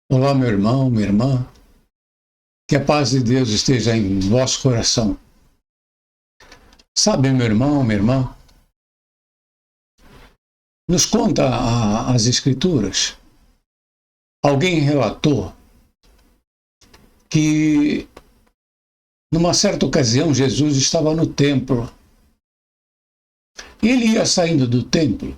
Olá, meu irmão, minha irmã, que a paz de Deus esteja em vosso coração. Sabe, meu irmão, minha irmã, nos conta as Escrituras. Alguém relatou que, numa certa ocasião, Jesus estava no templo. E ele ia saindo do templo.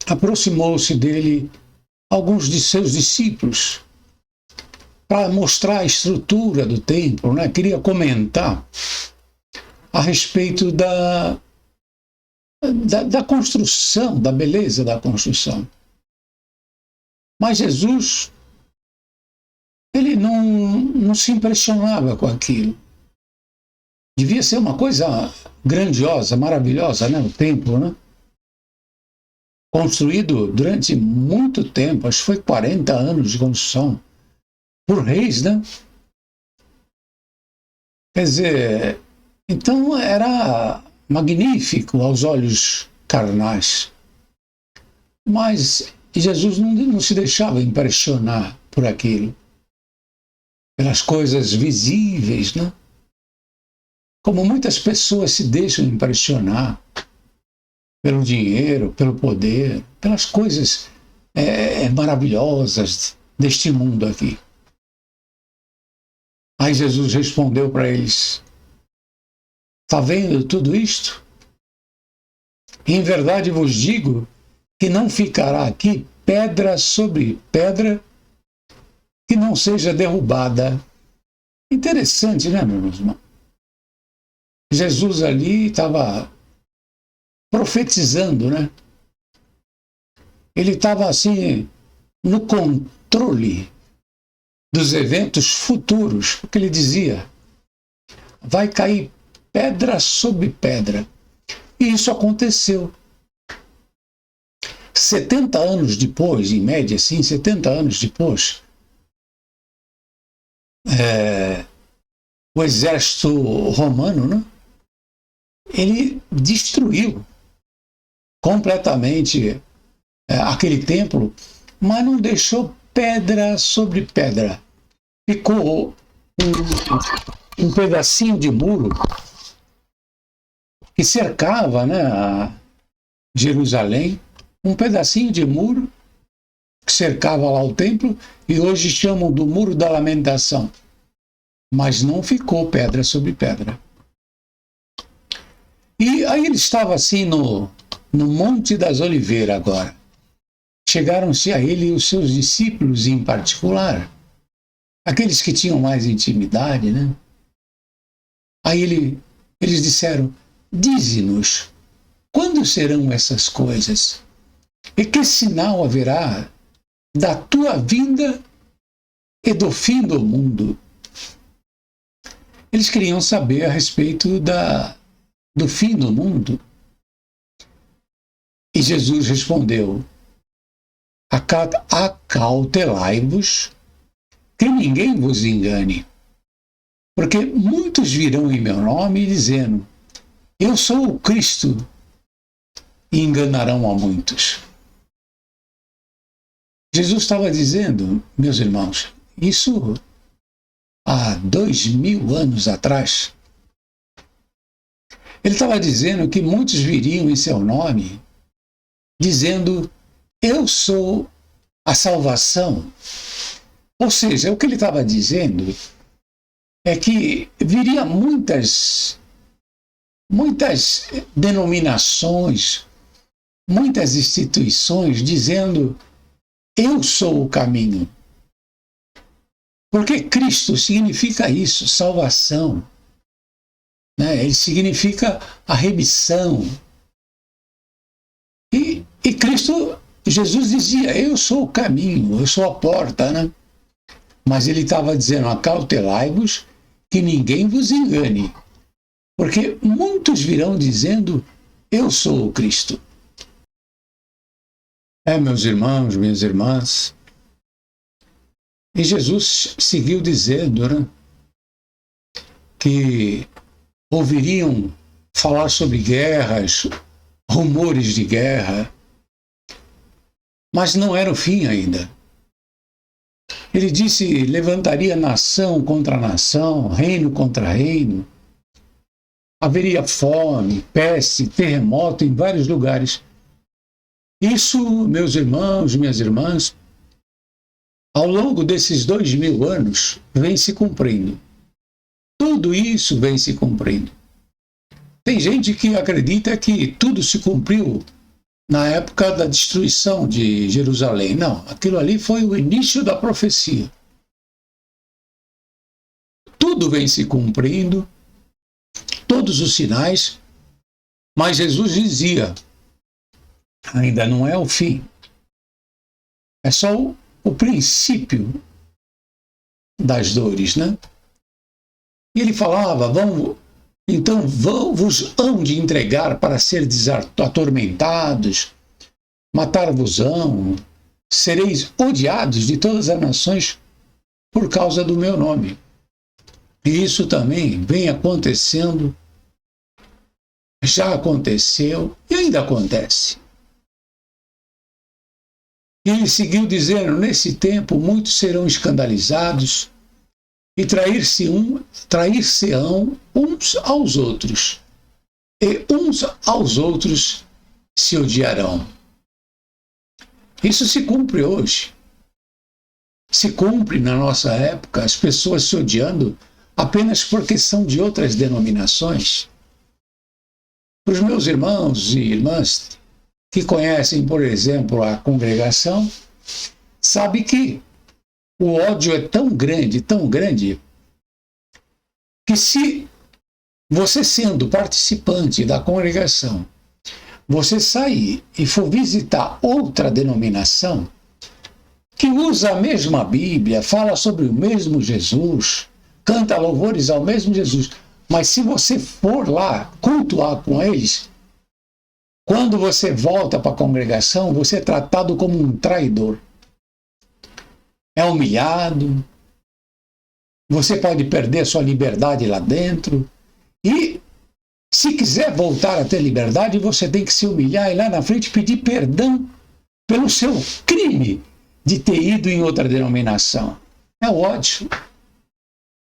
Aproximou-se dele alguns de seus discípulos para mostrar a estrutura do templo, né? Queria comentar a respeito da construção, da beleza da construção. Mas Jesus, ele não se impressionava com aquilo. Devia ser uma coisa grandiosa, maravilhosa, né? O templo, né? Construído durante muito tempo, acho que foi 40 anos de construção, por reis, né? Quer dizer, então era magnífico aos olhos carnais. Mas Jesus não se deixava impressionar por aquilo, pelas coisas visíveis, né? Como muitas pessoas se deixam impressionar pelo dinheiro, pelo poder, pelas coisas maravilhosas deste mundo aqui. Aí Jesus respondeu para eles: está vendo tudo isto? Em verdade vos digo que não ficará aqui pedra sobre pedra que não seja derrubada. Interessante, né, meu irmão? Jesus ali estava profetizando, né? Ele estava assim no controle dos eventos futuros, porque ele dizia: vai cair pedra sobre pedra. E isso aconteceu. 70 anos depois, em média, assim, 70 anos depois, o exército romano, né? Ele destruiu completamente aquele templo, mas não deixou pedra sobre pedra. Ficou um pedacinho de muro que cercava, né, Jerusalém, um pedacinho de muro que cercava lá o templo, e hoje chamam do Muro da Lamentação. Mas não ficou pedra sobre pedra. E aí ele estava assim no Monte das Oliveiras agora. Chegaram-se a ele os seus discípulos em particular, aqueles que tinham mais intimidade, né? Aí eles disseram: dize-nos, quando serão essas coisas? E que sinal haverá da tua vinda e do fim do mundo? Eles queriam saber a respeito do fim do mundo. E Jesus respondeu: acautelai-vos, que ninguém vos engane, porque muitos virão em meu nome dizendo: eu sou o Cristo, e enganarão a muitos. Jesus estava dizendo, meus irmãos, isso há 2000 anos atrás. Ele estava dizendo que muitos viriam em seu nome, dizendo: eu sou a salvação. Ou seja, o que ele estava dizendo é que viria muitas denominações, muitas instituições dizendo: eu sou o caminho. Porque Cristo significa isso, salvação. Né? Ele significa a remissão. E Cristo, Jesus dizia: eu sou o caminho, eu sou a porta, né? Mas ele estava dizendo: acautelai-vos, que ninguém vos engane, porque muitos virão dizendo: eu sou o Cristo. Meus irmãos, minhas irmãs, e Jesus seguiu dizendo, né, que ouviriam falar sobre guerras, rumores de guerra, mas não era o fim ainda. Ele disse: levantaria nação contra nação, reino contra reino. Haveria fome, peste, terremoto em vários lugares. Isso, meus irmãos, minhas irmãs, ao longo desses 2000 anos, vem se cumprindo. Tudo isso vem se cumprindo. Tem gente que acredita que tudo se cumpriu na época da destruição de Jerusalém. Não, aquilo ali foi o início da profecia. Tudo vem se cumprindo, todos os sinais, mas Jesus dizia: ainda não é o fim. É só o princípio das dores, né? E ele falava: então vos hão de entregar para seres atormentados, matar-vos-ão, sereis odiados de todas as nações por causa do meu nome. E isso também vem acontecendo, já aconteceu e ainda acontece. E ele seguiu dizendo: nesse tempo muitos serão escandalizados e trair-se-ão uns aos outros, e uns aos outros se odiarão. Isso se cumpre hoje. Se cumpre na nossa época, as pessoas se odiando apenas porque são de outras denominações. Para os meus irmãos e irmãs que conhecem, por exemplo, a congregação, sabe que o ódio é tão grande, que se você, sendo participante da congregação, você sair e for visitar outra denominação que usa a mesma Bíblia, fala sobre o mesmo Jesus, canta louvores ao mesmo Jesus, mas se você for lá cultuar com eles, quando você volta para a congregação, você é tratado como um traidor. É humilhado, você pode perder sua liberdade lá dentro, e se quiser voltar a ter liberdade, você tem que se humilhar e lá na frente pedir perdão pelo seu crime de ter ido em outra denominação. É o ódio.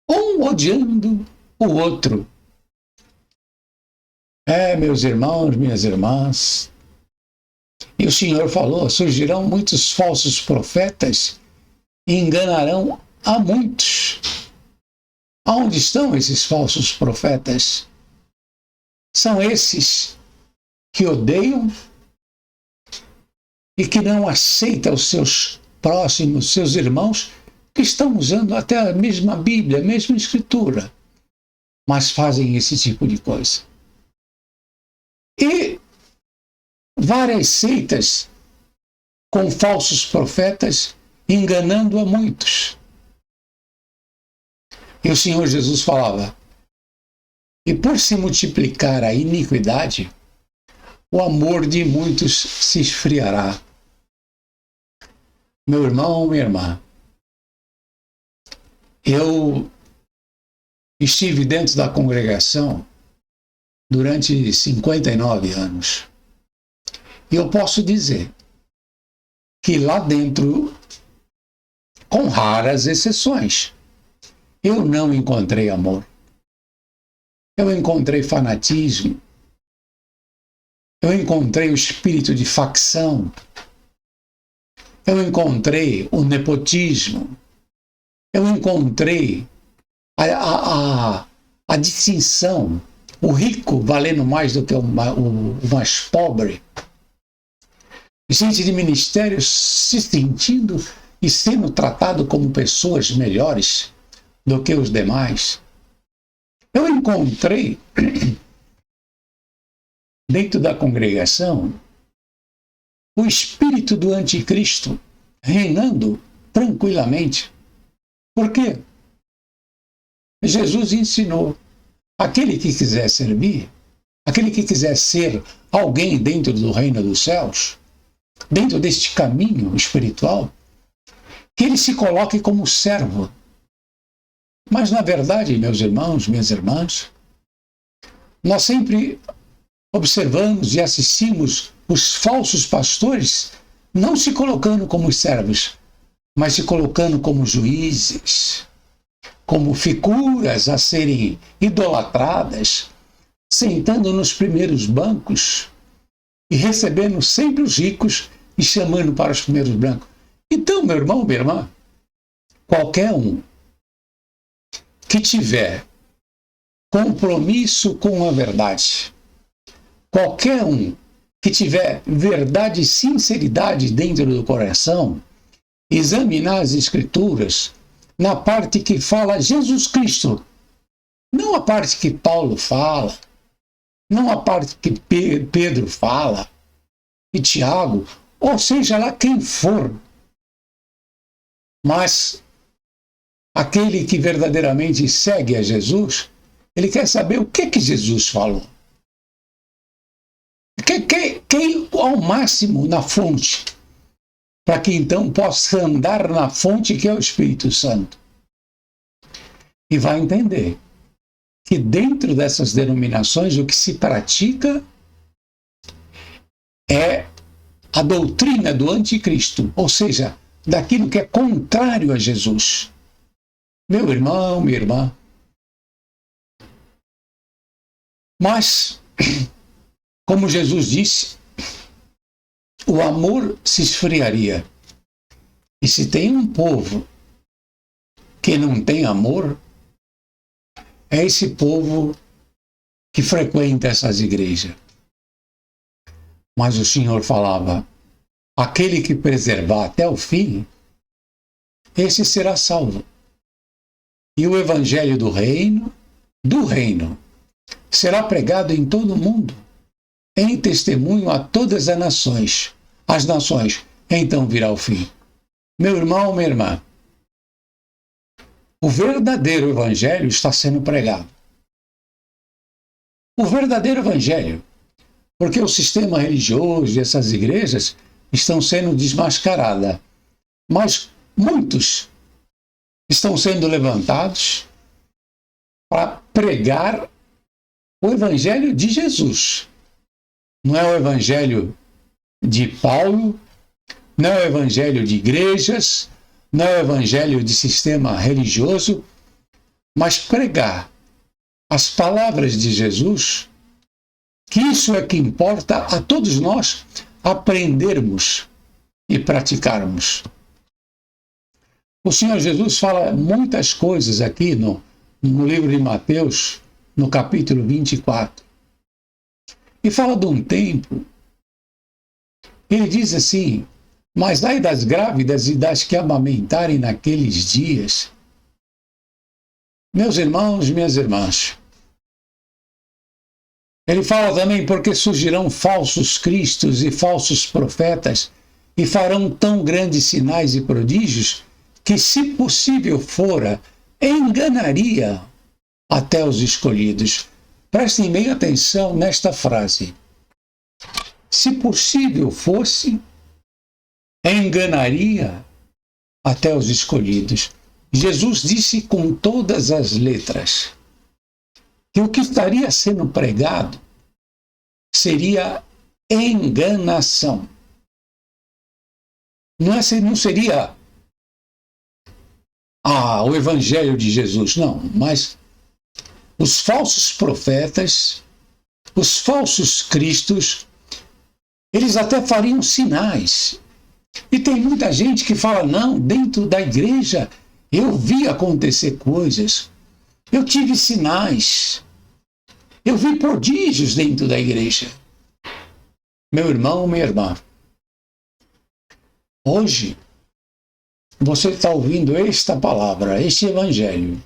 Um odiando o outro. Meus irmãos, minhas irmãs, e o Senhor falou: surgirão muitos falsos profetas e enganarão a muitos. Aonde estão esses falsos profetas? São esses que odeiam e que não aceitam os seus próximos, seus irmãos, que estão usando até a mesma Bíblia, a mesma Escritura, mas fazem esse tipo de coisa. E várias seitas com falsos profetas enganando a muitos. E o Senhor Jesus falava: e por se multiplicar a iniquidade, o amor de muitos se esfriará. Meu irmão, minha irmã, eu estive dentro da congregação durante 59 anos. E eu posso dizer que lá dentro, com raras exceções, eu não encontrei amor. Eu encontrei fanatismo. Eu encontrei o espírito de facção. Eu encontrei o nepotismo. Eu encontrei a distinção, o rico valendo mais do que o mais pobre. Gente de ministério se sentindo e sendo tratado como pessoas melhores do que os demais. Eu encontrei dentro da congregação o espírito do anticristo reinando tranquilamente. Por quê? Jesus ensinou: aquele que quiser servir, aquele que quiser ser alguém dentro do reino dos céus, dentro deste caminho espiritual, que ele se coloque como servo. Mas, na verdade, meus irmãos, minhas irmãs, nós sempre observamos e assistimos os falsos pastores não se colocando como servos, mas se colocando como juízes, como figuras a serem idolatradas, sentando nos primeiros bancos e recebendo sempre os ricos e chamando para os primeiros bancos. Então, meu irmão, minha irmã, qualquer um que tiver compromisso com a verdade, qualquer um que tiver verdade e sinceridade dentro do coração, examinar as Escrituras na parte que fala Jesus Cristo, não a parte que Paulo fala, não a parte que Pedro fala, e Tiago, ou seja lá quem for, mas aquele que verdadeiramente segue a Jesus, ele quer saber o que Jesus falou. Quem ao máximo na fonte, para que então possa andar na fonte que é o Espírito Santo. E vai entender que dentro dessas denominações o que se pratica é a doutrina do anticristo, ou seja, daquilo que é contrário a Jesus. Meu irmão, minha irmã. Mas, como Jesus disse, o amor se esfriaria. E se tem um povo que não tem amor, é esse povo que frequenta essas igrejas. Mas o Senhor falava, aquele que preservar até o fim, esse será salvo. E o evangelho do reino, será pregado em todo o mundo, em testemunho a todas as nações, então virá o fim. Meu irmão, minha irmã, o verdadeiro evangelho está sendo pregado. O verdadeiro evangelho, porque o sistema religioso e essas igrejas estão sendo desmascaradas, mas muitos estão sendo levantados para pregar o evangelho de Jesus. Não é o evangelho de Paulo, não é o evangelho de igrejas, não é o evangelho de sistema religioso, mas pregar as palavras de Jesus, que isso é que importa a todos nós aprendermos e praticarmos. O Senhor Jesus fala muitas coisas aqui no livro de Mateus, no capítulo 24. E fala de um tempo, ele diz assim, mas ai das grávidas e das que amamentarem naqueles dias. Meus irmãos, minhas irmãs, ele fala também porque surgirão falsos cristos e falsos profetas e farão tão grandes sinais e prodígios que, se possível fora, enganaria até os escolhidos. Prestem bem atenção nesta frase. Se possível fosse, enganaria até os escolhidos. Jesus disse com todas as letras que o que estaria sendo pregado seria enganação. Não seria o evangelho de Jesus, não, mas os falsos profetas, os falsos cristos, eles até fariam sinais. E tem muita gente que fala, não, dentro da igreja eu vi acontecer coisas, eu tive sinais, eu vi prodígios dentro da igreja. Meu irmão, minha irmã, hoje você está ouvindo esta palavra, este evangelho,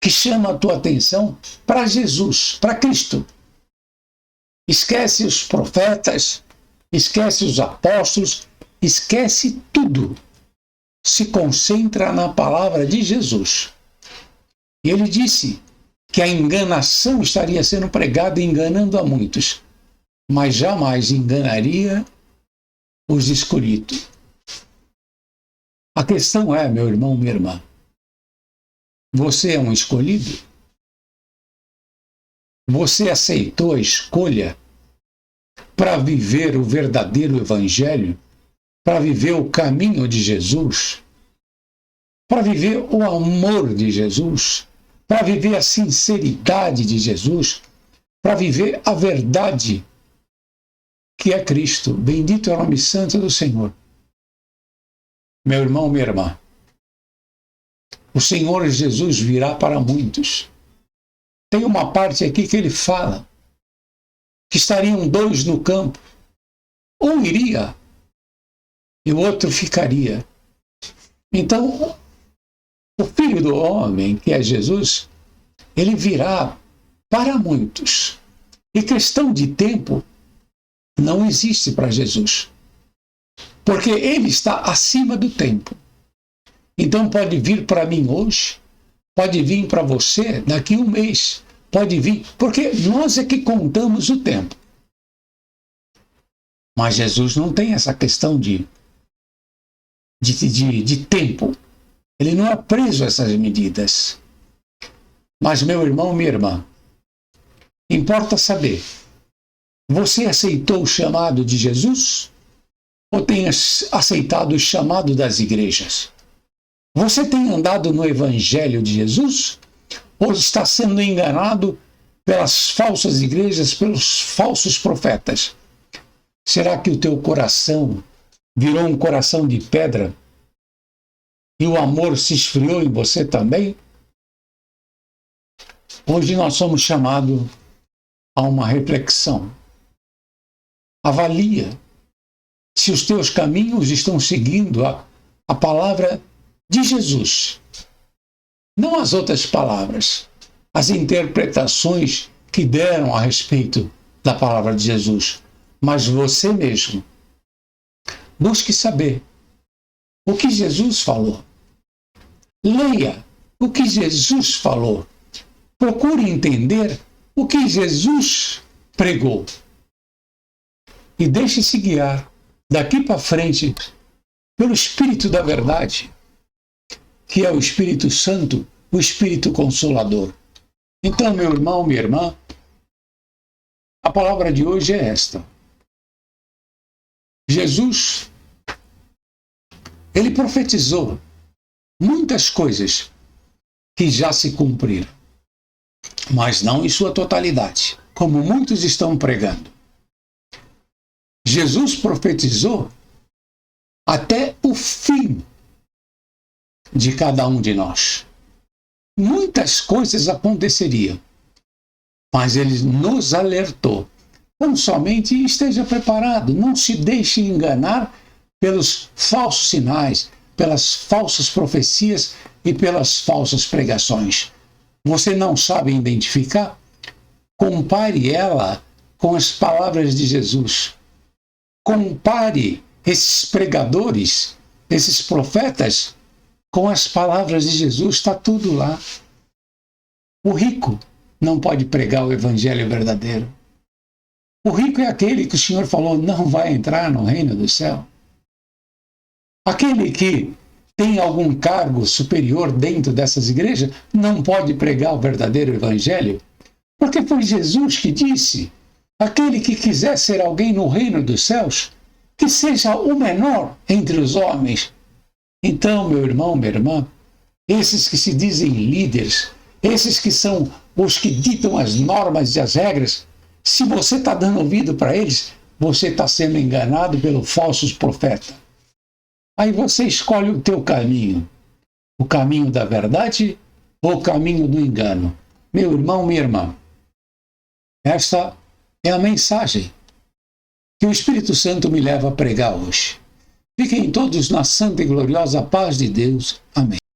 que chama a tua atenção para Jesus, para Cristo. Esquece os profetas, esquece os apóstolos, esquece tudo. Se concentra na palavra de Jesus. E ele disse que a enganação estaria sendo pregada enganando a muitos, mas jamais enganaria os escolhidos. A questão é, meu irmão, minha irmã, você é um escolhido? Você aceitou a escolha para viver o verdadeiro evangelho, para viver o caminho de Jesus? para viver o amor de Jesus, para viver a sinceridade de Jesus, para viver a verdade que é Cristo. Bendito é o nome santo do Senhor. Meu irmão, minha irmã, o Senhor Jesus virá para muitos. Tem uma parte aqui que ele fala que estariam dois no campo. Um iria e o outro ficaria. Então, o Filho do Homem, que é Jesus, ele virá para muitos. E questão de tempo não existe para Jesus, porque ele está acima do tempo. Então pode vir para mim hoje, pode vir para você daqui a um mês, pode vir, porque nós é que contamos o tempo. Mas Jesus não tem essa questão de tempo. Ele não é preso a essas medidas. Mas, meu irmão, minha irmã, importa saber, você aceitou o chamado de Jesus? Ou tem aceitado o chamado das igrejas? Você tem andado no Evangelho de Jesus? Ou está sendo enganado pelas falsas igrejas, pelos falsos profetas? Será que o teu coração virou um coração de pedra e o amor se esfriou em você também? Hoje nós somos chamados a uma reflexão. Avalia se os teus caminhos estão seguindo a palavra de Jesus. Não as outras palavras, as interpretações que deram a respeito da palavra de Jesus, mas você mesmo. Busque saber o que Jesus falou. Leia o que Jesus falou. Procure entender o que Jesus pregou. E deixe-se guiar daqui para frente pelo Espírito da Verdade, que é o Espírito Santo, o Espírito Consolador. Então, meu irmão, minha irmã, a palavra de hoje é esta. Jesus, ele profetizou muitas coisas que já se cumpriram, mas não em sua totalidade, como muitos estão pregando. Jesus profetizou até o fim de cada um de nós. Muitas coisas aconteceriam, mas ele nos alertou. Não somente esteja preparado, não se deixe enganar pelos falsos sinais, pelas falsas profecias e pelas falsas pregações. Você não sabe identificar? Compare ela com as palavras de Jesus. Compare esses pregadores, esses profetas, com as palavras de Jesus. Está tudo lá. O rico não pode pregar o evangelho verdadeiro. O rico é aquele que o Senhor falou não vai entrar no reino do céu. Aquele que tem algum cargo superior dentro dessas igrejas não pode pregar o verdadeiro evangelho, porque foi Jesus que disse: aquele que quiser ser alguém no reino dos céus, que seja o menor entre os homens. Então, meu irmão, minha irmã, esses que se dizem líderes, esses que são os que ditam as normas e as regras, se você está dando ouvido para eles, você está sendo enganado pelos falsos profetas. Aí você escolhe o teu caminho, o caminho da verdade ou o caminho do engano. Meu irmão, minha irmã, esta é a mensagem que o Espírito Santo me leva a pregar hoje. Fiquem todos na santa e gloriosa paz de Deus. Amém.